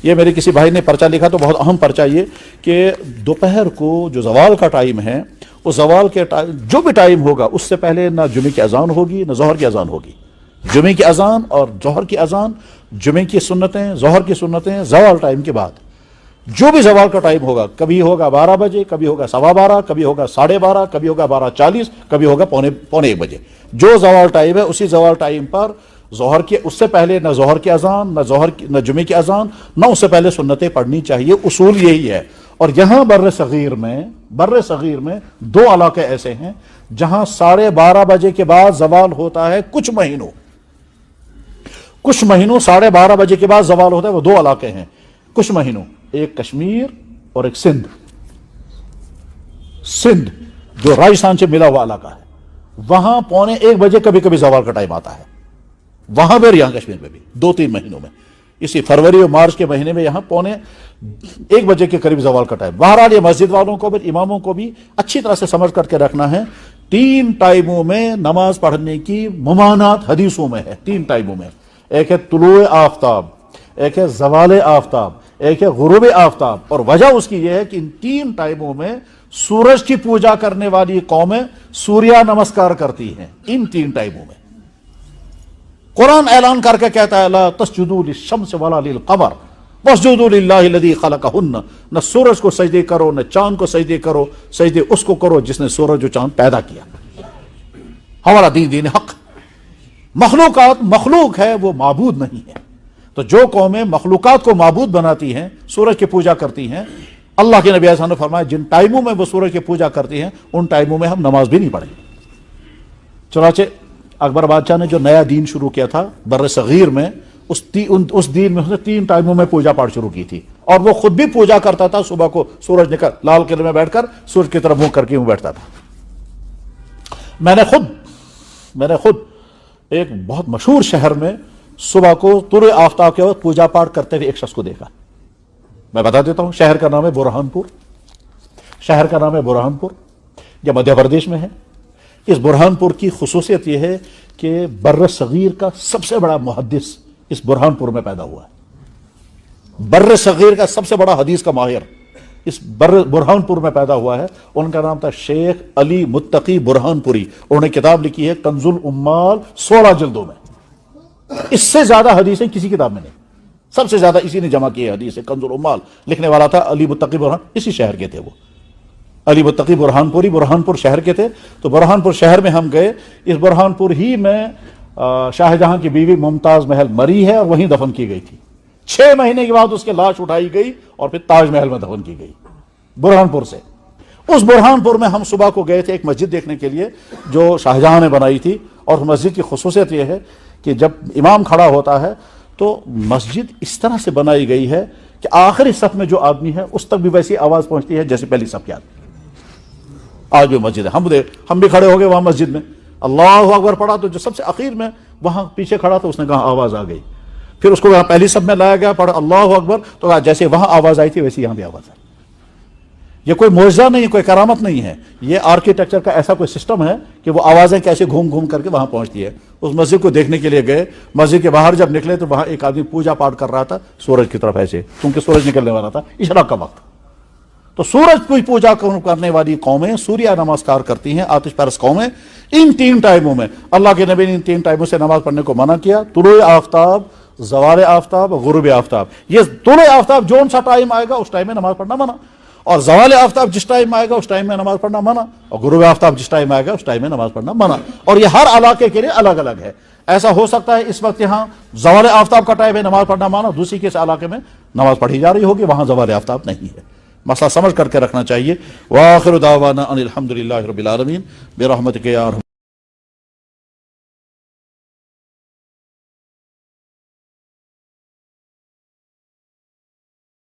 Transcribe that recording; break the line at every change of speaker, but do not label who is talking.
یہ میرے کسی بھائی نے پرچہ لکھا تو بہت اہم پرچہ یہ کہ دوپہر کو جو زوال کا ٹائم ہے اس زوال کے جو بھی ٹائم ہوگا اس سے پہلے نہ جمعے کی اذان ہوگی نہ ظہر کی اذان ہوگی. جمعے کی اذان اور ظہر کی اذان، جمعے کی سنتیں ظہر کی سنتیں زوال ٹائم کے بعد. جو بھی زوال کا ٹائم ہوگا، کبھی ہوگا 12 بجے، کبھی ہوگا 12:15، کبھی ہوگا 12:30، کبھی ہوگا 12:40، کبھی ہوگا پونے 1 بجے. جو زوال ٹائم ہے اسی زوال ٹائم پر ظہر کے اس سے پہلے نہ ظہر کی اذان نہ جمعے کی اذان نہ اس سے پہلے سنتیں پڑھنی چاہیے. اصول یہی ہے. اور یہاں بر صغیر میں 2 علاقے ایسے ہیں جہاں 12:30 بجے کے بعد زوال ہوتا ہے. کچھ مہینوں 12:30 بجے کے بعد زوال ہوتا ہے. وہ 2 علاقے ہیں کچھ مہینوں، ایک کشمیر اور ایک سندھ جو راجستھان سے ملا ہوا علاقہ ہے. وہاں پونے 1 بجے کبھی کبھی زوال کا ٹائم آتا ہے وہاں پہ اور یہاں کشمیر میں بھی 2-3 مہینوں میں. اسی فروری اور مارچ کے مہینے میں یہاں پونے 1 بجے کے قریب زوال کا ٹائم. بہرحال یہ مسجد والوں کو بھی اماموں کو بھی اچھی طرح سے سمجھ کر کے رکھنا ہے. 3 ٹائموں میں نماز پڑھنے کی ممانعت حدیثوں میں ہے. 3 ٹائموں میں، ایک ہے طلوع آفتاب، ایک ہے زوال آفتاب، ایک ہے غروب آفتاب. اور وجہ اس کی یہ ہے کہ ان 3 ٹائموں میں سورج کی پوجا کرنے والی قومیں سوریہ نمسکار کرتی ہیں. ان 3 ٹائموں میں قرآن اعلان کر کے کہتا ہے لا تسجدوا للشمس ولا للقمر واسجدوا للہ الذی خلقہن. نہ سورج کو سجدے کرو نہ چاند کو سجدے کرو، سجدے اس کو کرو جس نے سورج و چاند پیدا کیا. ہمارا دین حق. مخلوق ہے، وہ معبود نہیں ہے. تو جو قومیں مخلوقات کو معبود بناتی ہیں، سورج کی پوجا کرتی ہیں، اللہ کے نبی صلی اللہ علیہ وسلم نے فرمایا جن ٹائموں میں وہ سورج کی پوجا کرتی ہیں ان ٹائموں میں ہم نماز بھی نہیں پڑھیں. چنانچہ اکبر بادشاہ نے جو نیا دین شروع کیا تھا بر صغیر میں، اس دین میں اس نے 3 ٹائموں میں پوجا پاٹ شروع کی تھی. اور وہ خود بھی پوجا کرتا تھا. صبح کو سورج نکل لال قلعے میں بیٹھ کر سورج کی طرف منہ کر کے بیٹھتا تھا. میں نے خود ایک بہت مشہور شہر میں صبح کو طلوع آفتاب کے وقت پوجا پاٹ کرتے ہوئے ایک شخص کو دیکھا. میں بتا دیتا ہوں، شہر کا نام ہے برہانپور. یہ مدھیہ پردیش میں ہے. اس برہانپور کی خصوصیت یہ ہے کہ بر صغیر کا سب سے بڑا محدث اس برہانپور میں پیدا ہوا ہے. بر صغیر کا سب سے بڑا حدیث کا ماہر اس برہانپور میں پیدا ہوا ہے. ان کا نام تھا شیخ علی متقی برہانپوری. انہوں نے کتاب لکھی ہے کنز الامال 16 جلدوں میں. اس سے زیادہ حدیثیں کسی کتاب میں نہیں. سب سے زیادہ اسی نے جمع کی ہے حدیث. کنز الامال لکھنے والا تھا علی متقی برہان. اسی شہر کے تھے وہ، علی متقی برہانپوری. برہانپور شہر کے تھے. تو برہانپور شہر میں ہم گئے. اس برہانپور ہی میں شاہ جہاں کی بیوی ممتاز محل مری ہے اور وہیں دفن کی گئی تھی. 6 مہینے کے بعد اس کی لاش اٹھائی گئی اور پھر تاج محل میں دفن کی گئی برہانپور سے. اس برہانپور میں ہم صبح کو گئے تھے ایک مسجد دیکھنے کے لیے جو شاہ جہاں نے بنائی تھی. اور مسجد کی خصوصیت یہ ہے کہ جب امام کھڑا ہوتا ہے تو مسجد اس طرح سے بنائی گئی ہے کہ آخری صف میں جو آدمی ہے اس تک بھی ویسی آواز پہنچتی ہے جیسے پہلی صف کے آدمی. آج بھی مسجد ہے. ہم بھی کھڑے ہو گئے وہاں مسجد میں، اللہ اکبر پڑھا تو جو سب سے اخیر میں وہاں پیچھے کھڑا تھا اس نے کہا آواز آ گئی. پھر اس کو وہاں پہلی صف میں لایا گیا، پڑھا اللہ اکبر تو کہا جیسے وہاں آواز آئی تھی ویسے یہاں بھی آواز آئی. یہ کوئی معجزہ نہیں، کوئی کرامت نہیں ہے. یہ آرکیٹیکچر کا ایسا کوئی سسٹم ہے کہ وہ آوازیں کیسے گھوم کر کے وہاں پہنچتی ہے. اس مسجد کو دیکھنے کے لیے گئے. مسجد کے باہر جب نکلے تو وہاں ایک آدمی پوجا پاٹ کر رہا تھا سورج کی طرف ایسے، کیونکہ سورج نکلنے والا تھا اشراق کا وقت. تو سورج کی پوجا کرنے والی قومیں سوریہ نمسکار کرتی ہیں، آتش پرست قومیں. ان 3 ٹائموں میں اللہ کے نبی نے ان 3 ٹائموں سے نماز پڑھنے کو منع کیا. طلوع آفتاب، زوال آفتاب، غروب آفتاب. یہ طلوع آفتاب جو سا ٹائم آئے گا اس ٹائم میں نماز پڑھنا منع، اور زوال آفتاب جس ٹائم آئے گا اس ٹائم میں نماز پڑھنا منع، اور غروب آفتاب جس ٹائم آئے گا اس ٹائم میں نماز پڑھنا منع. اور یہ ہر علاقے کے لیے الگ الگ ہے. ایسا ہو سکتا ہے اس وقت یہاں زوال آفتاب کا ٹائم ہے نماز پڑھنا منع، دوسری کے علاقے میں نماز پڑھی جا رہی ہوگی وہاں زوال آفتاب نہیں ہے. مسئلہ سمجھ کر کے رکھنا چاہیے. وآخر دعوانا ان الحمد للہ رب العالمین برحمتک یا ارحم